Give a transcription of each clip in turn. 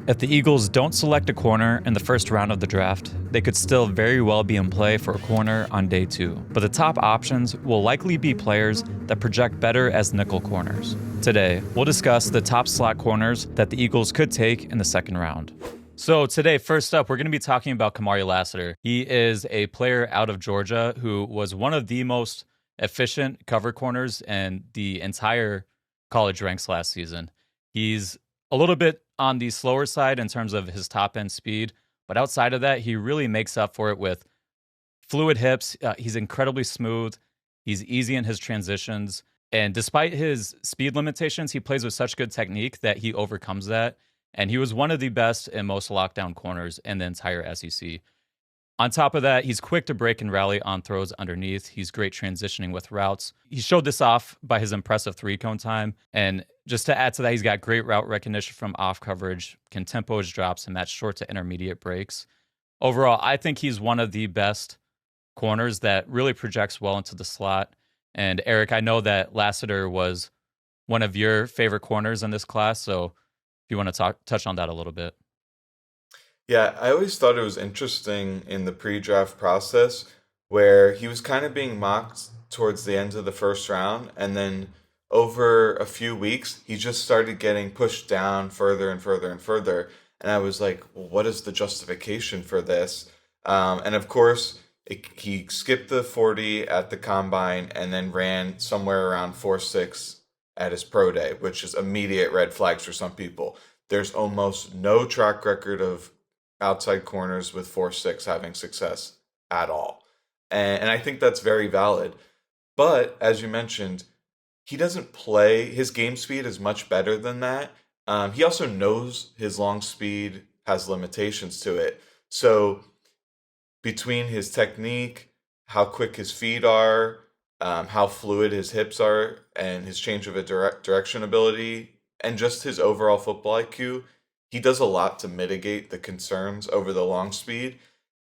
If the Eagles don't select a corner in the first round of the draft, they could still very well be in play for a corner on day 2. But the top options will likely be players that project better as nickel corners. Today, we'll discuss the top slot corners that the Eagles could take in the second round. So today, first up, we're going to be talking about Kamari Lassiter. He is a player out of Georgia who was one of the most efficient cover corners in the entire college ranks last season. He's a little bit on the slower side in terms of his top end speed, but outside of that, he really makes up for it with fluid hips. He's incredibly smooth. He's easy in his transitions. And despite his speed limitations, he plays with such good technique that he overcomes that. And he was one of the best and most lockdown corners in the entire SEC. On top of that, he's quick to break and rally on throws underneath. He's great transitioning with routes. He showed this off by his impressive three-cone time. And just to add to that, he's got great route recognition from off coverage, can tempo his drops and match short to intermediate breaks. Overall, I think he's one of the best corners that really projects well into the slot. And Eric, I know that Lassiter was one of your favorite corners in this class, so if you want to touch on that a little bit. Yeah, I always thought it was interesting in the pre-draft process where he was kind of being mocked towards the end of the first round, and then over a few weeks, he just started getting pushed down further and further and further. And I was like, well, what is the justification for this? And of course, he skipped the 40 at the combine and then ran somewhere around 4.6 at his pro day, which is immediate red flags for some people. There's almost no track record of outside corners with 4.6 having success at all. And I think that's very valid. But as you mentioned, he doesn't play, his game speed is much better than that. He also knows his long speed has limitations to it. So between his technique, how quick his feet are, how fluid his hips are, and his change of a direction ability, and just his overall football IQ, he does a lot to mitigate the concerns over the long speed.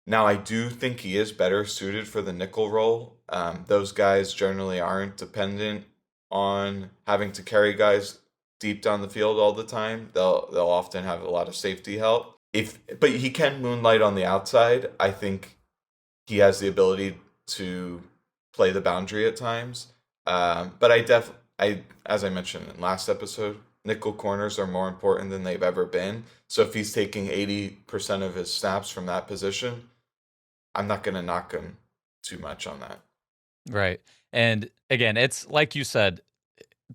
Now, I do think he is better suited for the nickel role. Those guys generally aren't dependent on having to carry guys deep down the field all the time. They'll often have a lot of safety help. But he can moonlight on the outside. I think he has the ability to play the boundary at times. But as I mentioned in last episode, nickel corners are more important than they've ever been. So if he's taking 80% of his snaps from that position, I'm not going to knock him too much on that. Right. And again, it's like you said,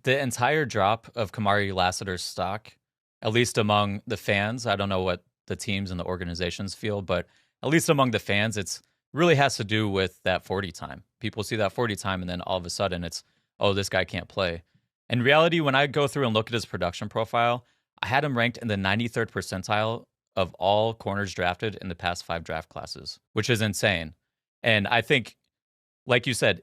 the entire drop of Kamari Lassiter's stock, at least among the fans, I don't know what the teams and the organizations feel, but at least among the fans, it's really has to do with that 40 time. People see that 40 time and then all of a sudden it's, oh, this guy can't play. In reality, when I go through and look at his production profile, I had him ranked in the 93rd percentile of all corners drafted in the past 5 draft classes, which is insane. And I think, like you said,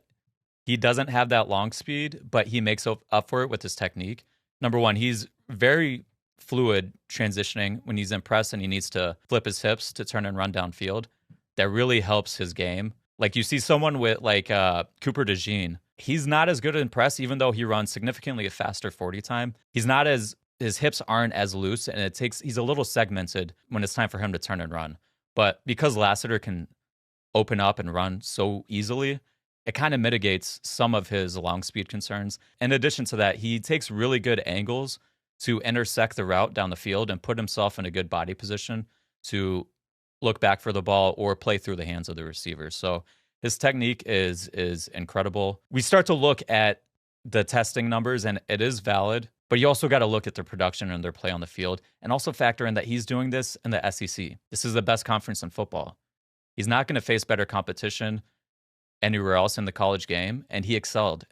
he doesn't have that long speed, but he makes up for it with his technique. Number one, he's very fluid transitioning when he's in press and he needs to flip his hips to turn and run downfield. That really helps his game. Like you see someone with like Cooper DeJean, he's not as good in press, even though he runs significantly a faster 40 time. His hips aren't as loose, and he's a little segmented when it's time for him to turn and run. But because Lassiter can open up and run so easily, it kind of mitigates some of his long speed concerns. In addition to that, he takes really good angles to intersect the route down the field and put himself in a good body position to look back for the ball or play through the hands of the receivers. So his technique is incredible. We start to look at the testing numbers, and it is valid, but you also got to look at their production and their play on the field, and also factor in that he's doing this in the SEC. This is the best conference in football. He's not going to face better competition anywhere else in the college game, and he excelled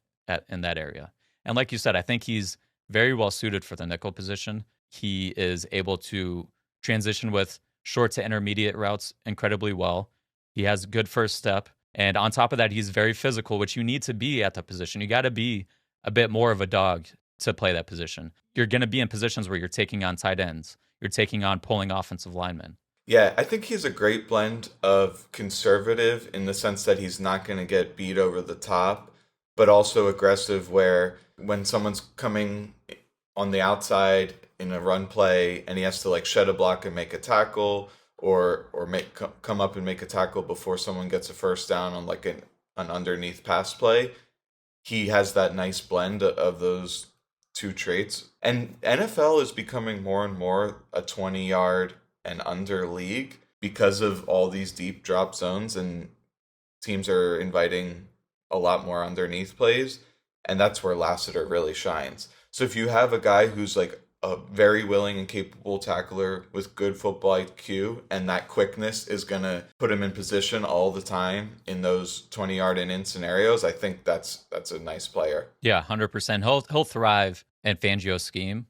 in that area. And like you said, I think he's very well suited for the nickel position. He is able to transition with short to intermediate routes incredibly well. He has good first step. And on top of that, he's very physical, which you need to be at that position. You got to be a bit more of a dog to play that position. You're going to be in positions where you're taking on tight ends. You're taking on pulling offensive linemen. Yeah, I think he's a great blend of conservative in the sense that he's not going to get beat over the top, but also aggressive where when someone's coming on the outside in a run play and he has to like shed a block and make a tackle, or come up and make a tackle before someone gets a first down on like an underneath pass play. He has that nice blend of those two traits. And NFL is becoming more and more a 20-yard and under league because of all these deep drop zones, and teams are inviting a lot more underneath plays, and that's where Lassiter really shines. So if you have a guy who's like a very willing and capable tackler with good football IQ, and that quickness is going to put him in position all the time in those 20-yard and in scenarios, I think that's a nice player. Yeah, 100%. He'll thrive in Fangio's scheme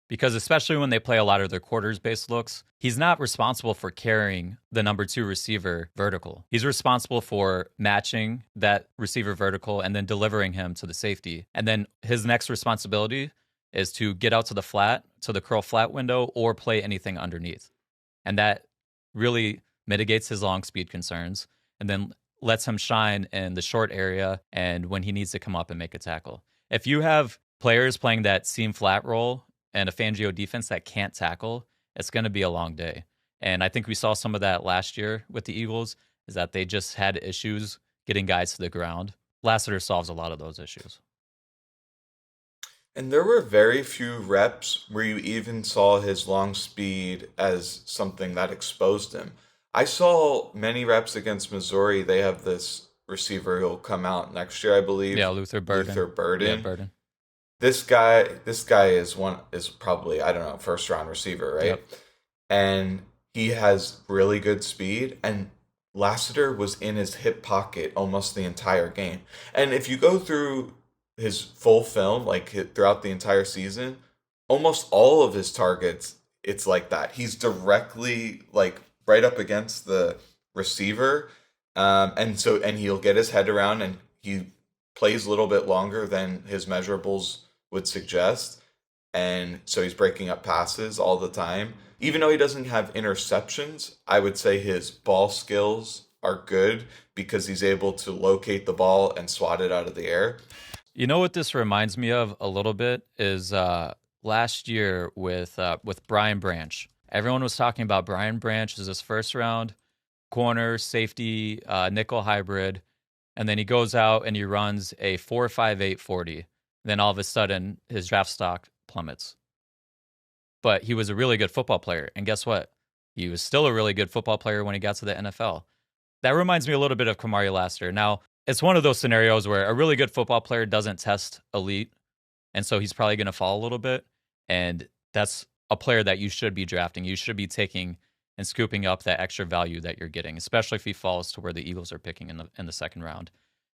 because especially when they play a lot of their quarters-based looks, he's not responsible for carrying the number 2 receiver vertical. He's responsible for matching that receiver vertical and then delivering him to the safety. And then his next responsibility is to get out to the flat, to the curl flat window, or play anything underneath. And that really mitigates his long speed concerns and then lets him shine in the short area and when he needs to come up and make a tackle. If you have players playing that seam flat role and a Fangio defense that can't tackle, it's going to be a long day. And I think we saw some of that last year with the Eagles, is that they just had issues getting guys to the ground. Lassiter solves a lot of those issues. And there were very few reps where you even saw his long speed as something that exposed him. I saw many reps against Missouri. They have this receiver who'll come out next year, I believe. Yeah, Luther Burden. Yeah, Burden. This guy is probably, I don't know, first round receiver, right? Yep. And he has really good speed, and Lassiter was in his hip pocket almost the entire game. And if you go through his full film, like throughout the entire season, almost all of his targets, it's like that. He's directly like right up against the receiver, and he'll get his head around, and he plays a little bit longer than his measurables would suggest, and so he's breaking up passes all the time. Even though he doesn't have interceptions, I would say his ball skills are good because he's able to locate the ball and swat it out of the air. You know what this reminds me of a little bit is last year with Brian Branch. Everyone was talking about Brian Branch as his first round corner, safety, nickel hybrid, and then he goes out and he runs a 4.58 40. Then all of a sudden his draft stock plummets. But he was a really good football player, and guess what? He was still a really good football player when he got to the NFL. That reminds me a little bit of Kamari Lassiter. Now, it's one of those scenarios where a really good football player doesn't test elite, and so he's probably going to fall a little bit, and that's a player that you should be drafting. You should be taking and scooping up that extra value that you're getting, especially if he falls to where the Eagles are picking in the second round.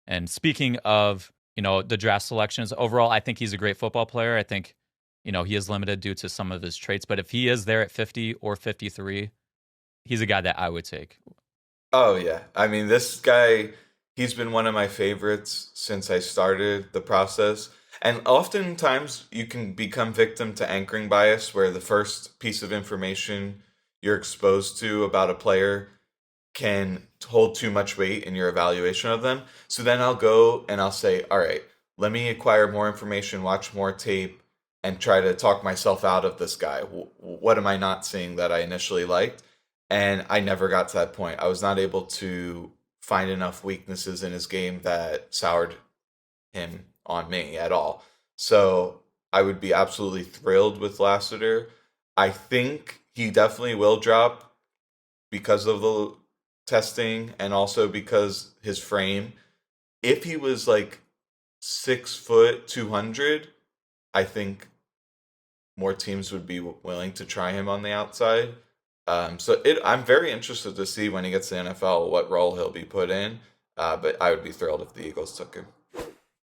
And speaking of, the draft selections, overall, I think he's a great football player. I think, he is limited due to some of his traits, but if he is there at 50 or 53, he's a guy that I would take. Oh, yeah. I mean, this guy, he's been one of my favorites since I started the process. And oftentimes you can become victim to anchoring bias, where the first piece of information you're exposed to about a player can hold too much weight in your evaluation of them. So then I'll go and I'll say, all right, let me acquire more information, watch more tape, and try to talk myself out of this guy. What am I not seeing that I initially liked? And I never got to that point. I was not able to find enough weaknesses in his game that soured him on me at all. So I would be absolutely thrilled with Lassiter. I think he definitely will drop because of the testing and also because his frame. If he was like 6 foot 200, I think more teams would be willing to try him on the outside. I'm very interested to see when he gets to the NFL what role he'll be put in. But I would be thrilled if the Eagles took him.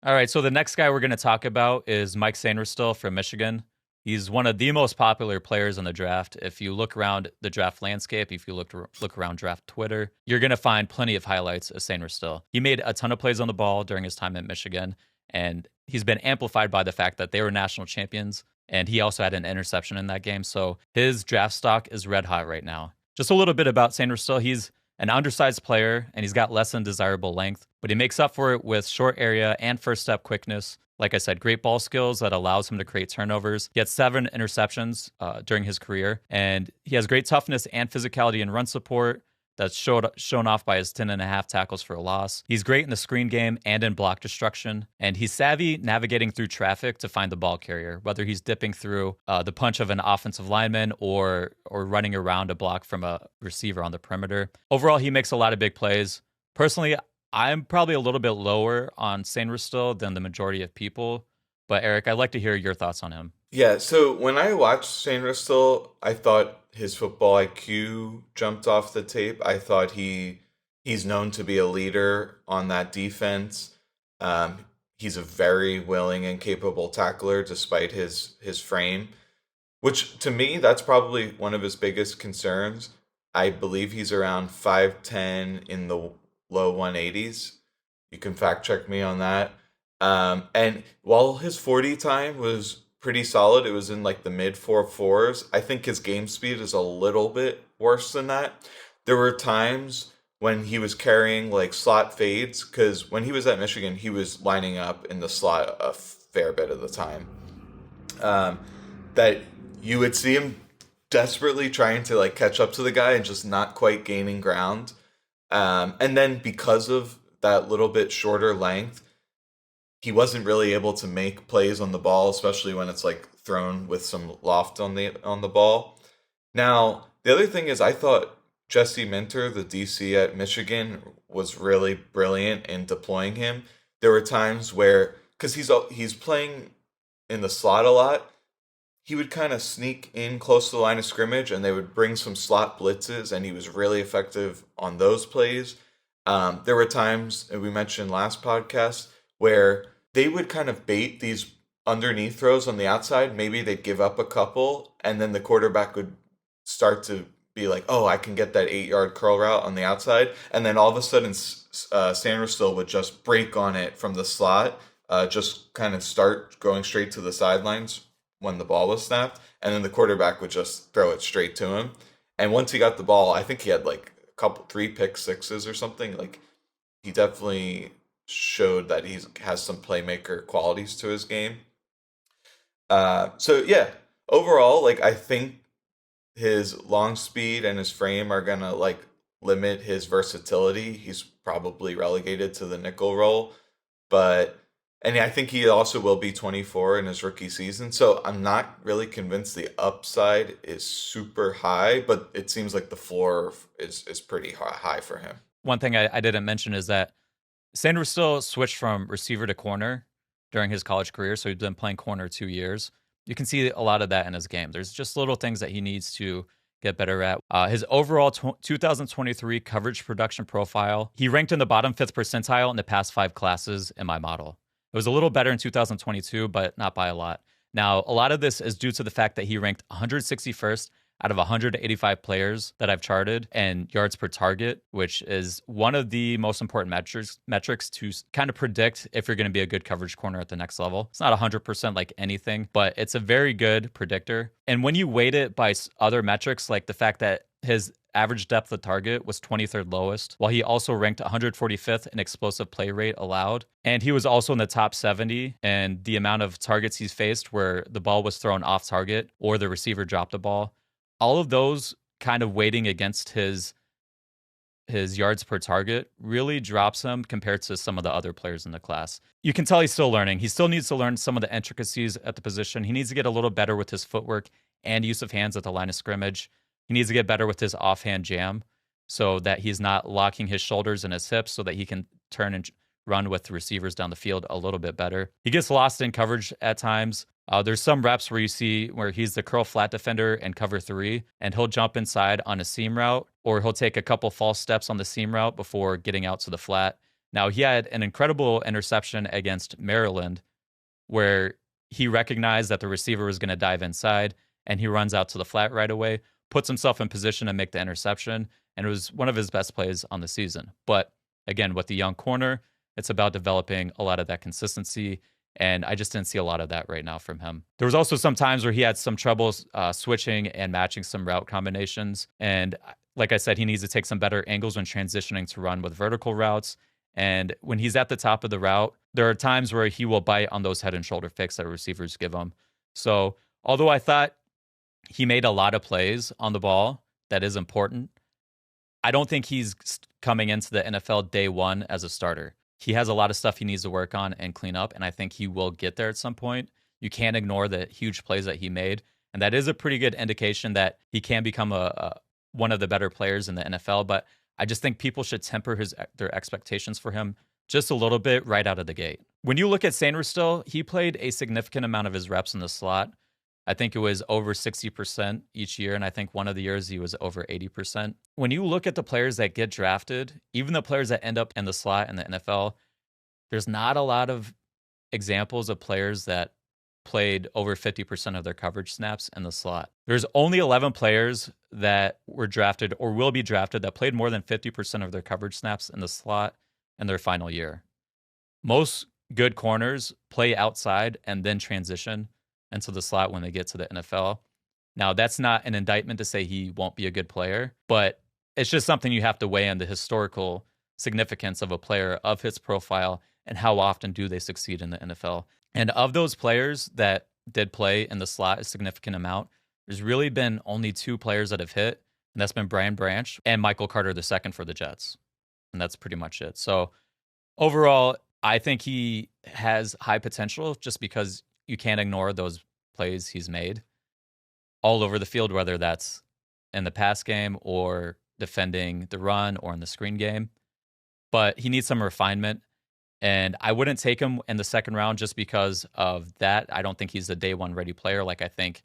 All right, so the next guy we're going to talk about is Mike Sainristil from Michigan. He's one of the most popular players in the draft. If you look around the draft landscape, if you look around draft Twitter, you're going to find plenty of highlights of Sainristil. He made a ton of plays on the ball during his time at Michigan, and he's been amplified by the fact that they were national champions, and he also had an interception in that game. So his draft stock is red hot right now. Just a little bit about Sainristil. He's an undersized player, and he's got less than desirable length, but he makes up for it with short area and first step quickness. Like I said, great ball skills that allows him to create turnovers. He had 7 interceptions during his career, and he has great toughness and physicality in run support. That's shown off by his 10.5 tackles for a loss. He's great in the screen game and in block destruction, and he's savvy navigating through traffic to find the ball carrier, whether he's dipping through the punch of an offensive lineman or running around a block from a receiver on the perimeter. Overall, he makes a lot of big plays. Personally, I'm probably a little bit lower on Sainristil than the majority of people, but Eric, I'd like to hear your thoughts on him. Yeah, so when I watched Sainristil, I thought his football IQ jumped off the tape. I thought he's known to be a leader on that defense. He's a very willing and capable tackler despite his frame, which to me that's probably one of his biggest concerns. I believe he's around 5'10" in the low 180s. You can fact check me on that. And while his 40 time was pretty solid, it was in like the mid 4.4s. I think his game speed is a little bit worse than that. There were times when he was carrying like slot fades, because when he was at Michigan, he was lining up in the slot a fair bit of the time. That you would see him desperately trying to like catch up to the guy and just not quite gaining ground. And then because of that little bit shorter length, he wasn't really able to make plays on the ball, especially when it's like thrown with some loft on the ball. Now, the other thing is I thought Jesse Minter, the DC at Michigan, was really brilliant in deploying him. There were times where, because he's playing in the slot a lot, he would kind of sneak in close to the line of scrimmage and they would bring some slot blitzes, and he was really effective on those plays. There were times, and we mentioned last podcast, where they would kind of bait these underneath throws on the outside. Maybe they'd give up a couple, and then the quarterback would start to be like, oh, I can get that 8-yard curl route on the outside. And then all of a sudden, Sainristil would just break on it from the slot, just kind of start going straight to the sidelines when the ball was snapped. And then the quarterback would just throw it straight to him. And once he got the ball, I think he had like 3 pick sixes or something. Like, he definitely showed that he has some playmaker qualities to his game. So yeah, overall, like, I think his long speed and his frame are gonna like limit his versatility. He's probably relegated to the nickel role, and I think he also will be 24 in his rookie season. So I'm not really convinced the upside is super high, but it seems like the floor is pretty high for him. One thing I didn't mention is that Sainristil switched from receiver to corner during his college career, so he's been playing corner 2 years. You can see a lot of that in his game. There's just little things that he needs to get better at. His overall 2023 coverage production profile, he ranked in the bottom 5th percentile in the past 5 classes in my model. It was a little better in 2022, but not by a lot. Now, a lot of this is due to the fact that he ranked 161st out of 185 players that I've charted and yards per target, which is one of the most important metrics to kind of predict if you're going to be a good coverage corner at the next level. It's not 100% like anything, but it's a very good predictor. And when you weight it by other metrics, like the fact that his average depth of target was 23rd lowest, while he also ranked 145th in explosive play rate allowed. And he was also in the top 70 and the amount of targets he's faced where the ball was thrown off target or the receiver dropped the ball. All of those kind of weighting against his yards per target really drops him compared to some of the other players in the class. You can tell he's still learning. He still needs to learn some of the intricacies at the position. He needs to get a little better with his footwork and use of hands at the line of scrimmage. He needs to get better with his offhand jam so that he's not locking his shoulders and his hips so that he can turn and run with the receivers down the field a little bit better. He gets lost in coverage at times. There's some reps where you see where he's the curl flat defender and cover 3, and he'll jump inside on a seam route, or he'll take a couple false steps on the seam route before getting out to the flat. Now, he had an incredible interception against Maryland where he recognized that the receiver was going to dive inside, and he runs out to the flat right away, puts himself in position to make the interception, and it was one of his best plays on the season. But again, with the young corner, it's about developing a lot of that consistency. And I just didn't see a lot of that right now from him. There was also some times where he had some trouble switching and matching some route combinations. And Like I said, he needs to take some better angles when transitioning to run with vertical routes. And when he's at the top of the route, there are times where he will bite on those head and shoulder fakes that receivers give him. So, although I thought he made a lot of plays on the ball, that is important, I don't think he's coming into the NFL day one as a starter. He has a lot of stuff he needs to work on and clean up, and I think he will get there at some point. You can't ignore the huge plays that he made, and that is a pretty good indication that he can become a one of the better players in the NFL. But I just think people should temper their expectations for him just a little bit right out of the gate. When you look at Sainristil, he played a significant amount of his reps in the slot. I think it was over 60% each year, and I think one of the years he was over 80%. When you look at the players that get drafted, even the players that end up in the slot in the NFL, there's not a lot of examples of players that played over 50% of their coverage snaps in the slot. There's only 11 players that were drafted or will be drafted that played more than 50% of their coverage snaps in the slot in their final year. Most good corners play outside and then transition into the slot when they get to the NFL. Now, that's not an indictment to say he won't be a good player, but it's just something you have to weigh in the historical significance of a player of his profile and how often do they succeed in the NFL. And of those players that did play in the slot a significant amount, there's really been only two players that have hit, and that's been Brian Branch and Michael Carter II for the Jets. And that's pretty much it. So overall, I think he has high potential just because you can't ignore those plays he's made all over the field, whether that's in the pass game or defending the run or in the screen game. But he needs some refinement. And I wouldn't take him in the second round just because of that. I don't think he's a day one ready player like I think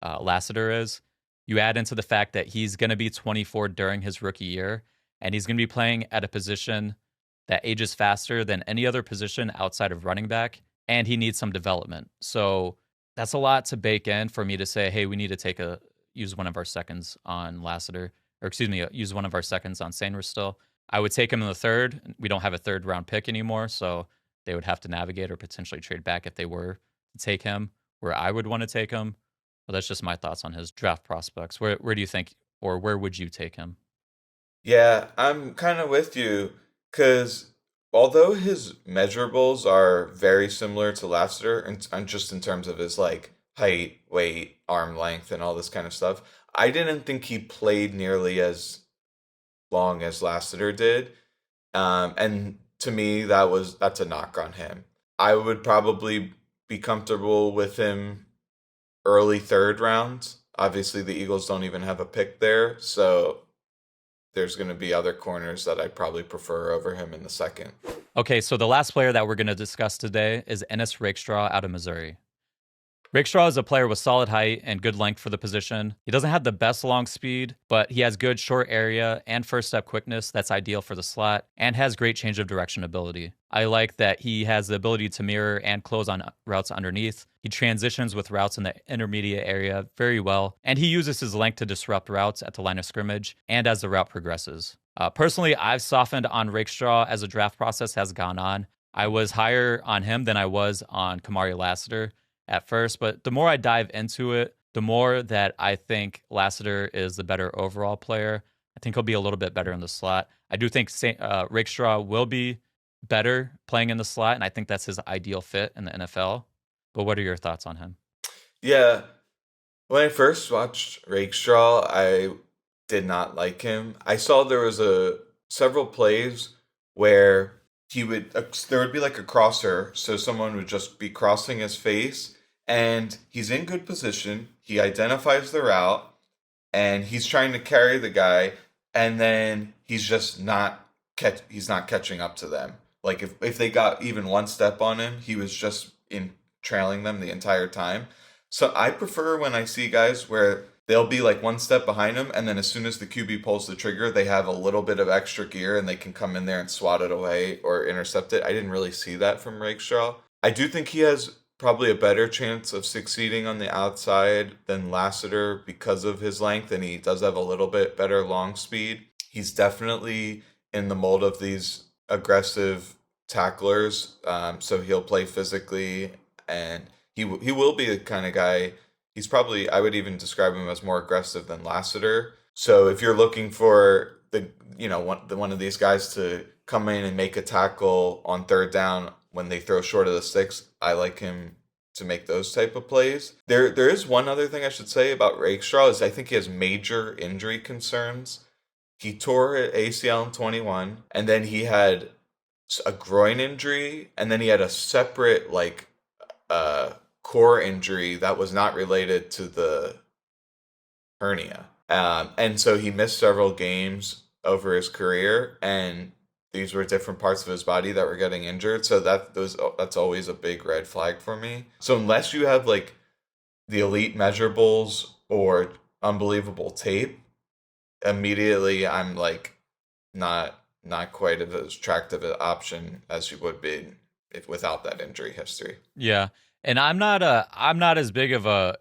Lassiter is. You add into the fact that he's going to be 24 during his rookie year, and he's going to be playing at a position that ages faster than any other position outside of running back, and he needs some development. So that's a lot to bake in for me to say, hey, we need to use one of our seconds on Lassiter, or excuse me, use one of our seconds on Sainristil. I would take him in the third. We don't have a third round pick anymore, so they would have to navigate or potentially trade back if they were to take him where I would want to take him. Well, that's just my thoughts on his draft prospects. Where do you think, or where would you take him? Yeah, I'm kind of with you because although his measurables are very similar to Lassiter, and just in terms of his like height, weight, arm length, and all this kind of stuff, I didn't think he played nearly as long as Lassiter did. And to me, that's a knock on him. I would probably be comfortable with him early third round. Obviously, the Eagles don't even have a pick there, so there's going to be other corners that I probably prefer over him in the second. Okay, so the last player that we're going to discuss today is Andis Rakestraw out of Missouri. Rakestraw is a player with solid height and good length for the position. He doesn't have the best long speed, but he has good short area and first step quickness that's ideal for the slot and has great change of direction ability. I like that he has the ability to mirror and close on routes underneath. He transitions with routes in the intermediate area very well, and he uses his length to disrupt routes at the line of scrimmage and as the route progresses. Personally, I've softened on Rakestraw as the draft process has gone on. I was higher on him than I was on Kamari Lassiter at first, but the more I dive into it, the more that I think Lassiter is the better overall player. I think he'll be a little bit better in the slot. I do think Rakestraw will be better playing in the slot, and I think that's his ideal fit in the NFL. But what are your thoughts on him? Yeah, when I first watched Rakestraw, I did not like him. I saw there was several plays where there would be like a crosser, so someone would just be crossing his face, and he's in good position. He identifies the route, and he's trying to carry the guy, and then he's just he's not catching up to them. Like if they got even one step on him, he was just in trailing them the entire time. So I prefer when I see guys where they'll be like one step behind him, and then as soon as the QB pulls the trigger, they have a little bit of extra gear and they can come in there and swat it away or intercept it. I didn't really see that from Rakestraw. I do think he has probably a better chance of succeeding on the outside than Lassiter because of his length, and he does have a little bit better long speed. He's definitely in the mold of these aggressive tacklers, so he'll play physically, and he will be the kind of guy. He's probably, I would even describe him as more aggressive than Lassiter. So if you're looking for one of these guys to come in and make a tackle on third down when they throw short of the sticks, I like him to make those type of plays. There is one other thing I should say about Rakestraw is I think he has major injury concerns. He tore ACL in 21, and then he had a groin injury, and then he had a separate uh core injury that was not related to the hernia. And so he missed several games over his career, and these were different parts of his body that were getting injured. So that's always a big red flag for me. So unless you have like the elite measurables or unbelievable tape, immediately I'm like not quite as attractive an option as you would be if without that injury history. Yeah. And I'm not as big of a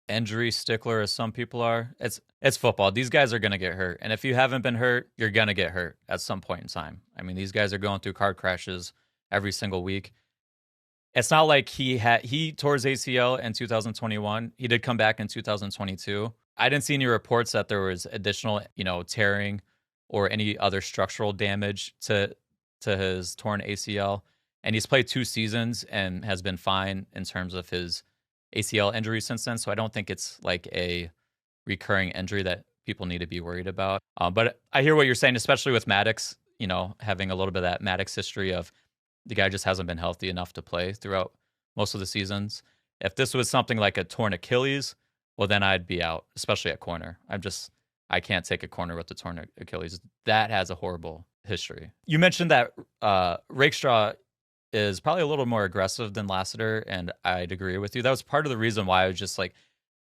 injury stickler as some people are. It's football. These guys are going to get hurt. And if you haven't been hurt, you're going to get hurt at some point in time. I mean, these guys are going through car crashes every single week. It's not like he tore his ACL in 2021. He did come back in 2022. I didn't see any reports that there was additional, tearing or any other structural damage to his torn ACL. And he's played 2 seasons and has been fine in terms of his ACL injury since then. So I don't think it's like a recurring injury that people need to be worried about. But I hear what you're saying, especially with Maddox, having a little bit of that Maddox history of the guy just hasn't been healthy enough to play throughout most of the seasons. If this was something like a torn Achilles, well, then I'd be out, especially at corner. I can't take a corner with the torn Achilles. That has a horrible history. You mentioned that Rakestraw is probably a little more aggressive than Lassiter, and I'd agree with you. That was part of the reason why I was just like,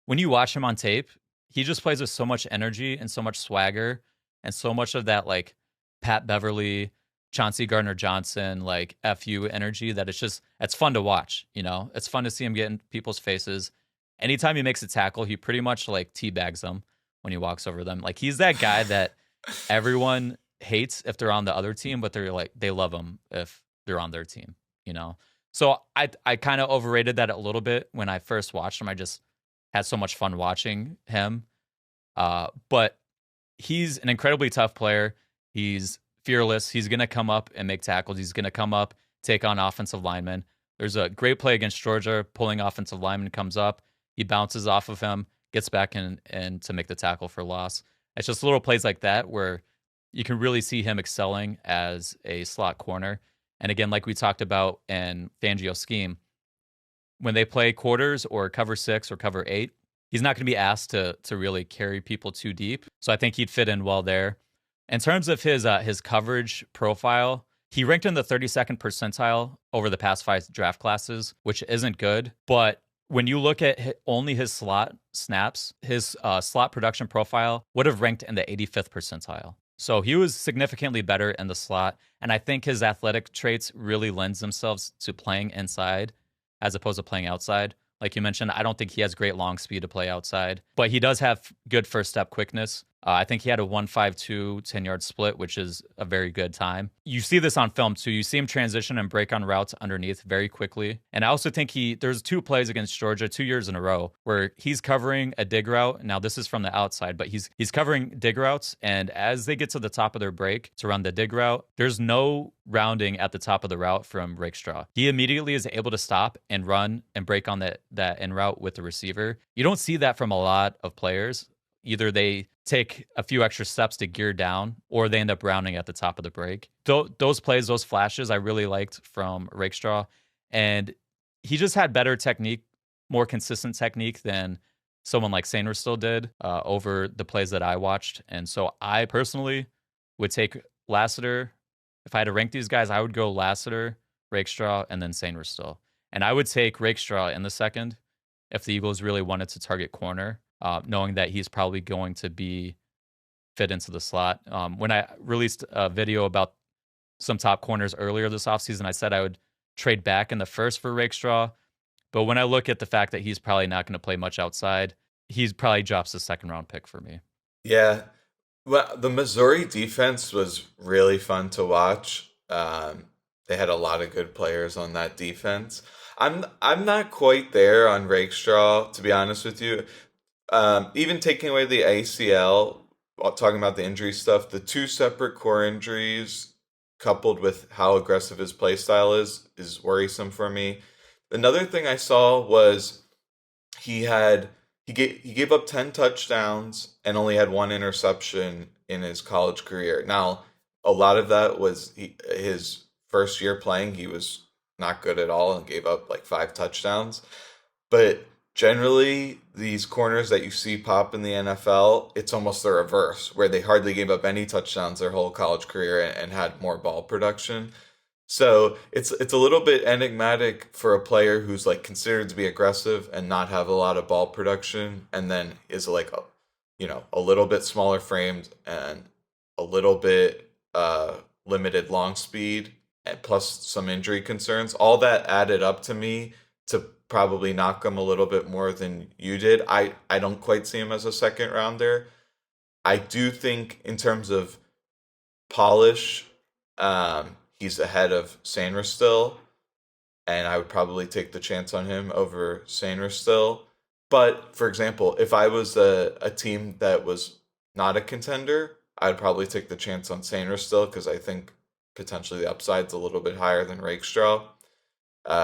when you watch him on tape, he just plays with so much energy and so much swagger and so much of that like Pat Beverly, Chauncey Gardner Johnson, like FU energy that it's fun to watch, It's fun to see him get in people's faces. Anytime he makes a tackle, he pretty much like teabags them when he walks over them. Like he's that guy that everyone hates if they're on the other team, but they love him if they're on their team, So I kind of overrated that a little bit when I first watched him. I just had so much fun watching him. But he's an incredibly tough player. He's fearless. He's going to come up and make tackles. He's going to come up, take on offensive linemen. There's a great play against Georgia. Pulling offensive lineman comes up. He bounces off of him, gets back in to make the tackle for loss. It's just little plays like that where you can really see him excelling as a slot corner. And again, like we talked about in Fangio's scheme, when they play quarters or cover 6 or cover 8, he's not going to be asked to really carry people too deep. So I think he'd fit in well there. In terms of his coverage profile, he ranked in the 32nd percentile over the past 5 draft classes, which isn't good. But when you look at only his slot snaps, his slot production profile would have ranked in the 85th percentile. So he was significantly better in the slot. And I think his athletic traits really lends themselves to playing inside as opposed to playing outside. Like you mentioned, I don't think he has great long speed to play outside, but he does have good first step quickness. I think he had a 1.52 10-yard split, which is a very good time. You see this on film too. You see him transition and break on routes underneath very quickly. And I also think there's 2 plays against Georgia 2 years in a row where he's covering a dig route. Now this is from the outside, but he's covering dig routes. And as they get to the top of their break to run the dig route, there's no rounding at the top of the route from Rakestraw. He immediately is able to stop and run and break on that in route with the receiver. You don't see that from a lot of players. Either they take a few extra steps to gear down or they end up rounding at the top of the break. Those plays, those flashes I really liked from Rakestraw. And he just had better technique, more consistent technique than someone like Sainristil did over the plays that I watched. And so I personally would take Lassiter. If I had to rank these guys, I would go Lassiter, Rakestraw, and then Sainristil. And I would take Rakestraw in the second if the Eagles really wanted to target corner, knowing that he's probably going to be fit into the slot. When I released a video about some top corners earlier this offseason, I said I would trade back in the first for Rakestraw. But when I look at the fact that he's probably not going to play much outside, he probably drops the second round pick for me. Yeah. Well, the Missouri defense was really fun to watch. They had a lot of good players on that defense. I'm not quite there on Rakestraw, to be honest with you. Even taking away the ACL, talking about the injury stuff, the two separate core injuries coupled with how aggressive his play style is worrisome for me. Another thing I saw was he had he gave up 10 touchdowns and only had one interception in his college career. Now, a lot of that was his first year playing, he was not good at all and gave up like 5 touchdowns. But generally, these corners that you see pop in the NFL, it's almost the reverse, where they hardly gave up any touchdowns their whole college career and had more ball production. So it's a little bit enigmatic for a player who's like considered to be aggressive and not have a lot of ball production, and then is like a little bit smaller framed and a little bit limited long speed, and plus some injury concerns. All that added up to me to probably knock him a little bit more than you did. I don't quite see him as a second rounder. I do think in terms of polish, he's ahead of Sainristil, and I would probably take the chance on him over Sainristil. But for example, if I was a team that was not a contender, I'd probably take the chance on Sainristil because I think potentially the upside's a little bit higher than Rakestraw.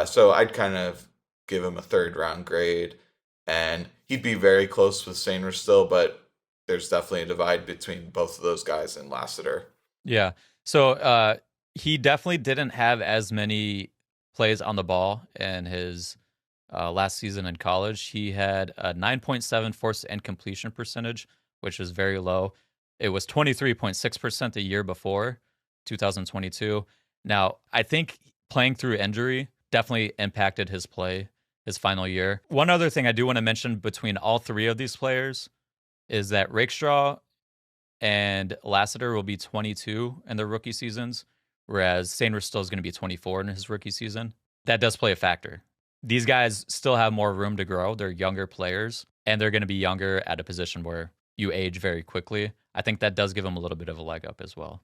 So I'd kind of give him a third round grade, and he'd be very close with Sainristil, but there's definitely a divide between both of those guys and Lassiter. Yeah. So he definitely didn't have as many plays on the ball in his last season in college. He had a 9.7 forced incompletion percentage, which is very low. It was 23.6% the year before, 2022. Now, I think playing through injury definitely impacted his play his final year. One other thing I do want to mention between all three of these players is that Rakestraw and Lassiter will be 22 in their rookie seasons, whereas Sainristil is going to be 24 in his rookie season. That does play a factor. These guys still have more room to grow. They're younger players, and they're going to be younger at a position where you age very quickly. I think that does give them a little bit of a leg up as well.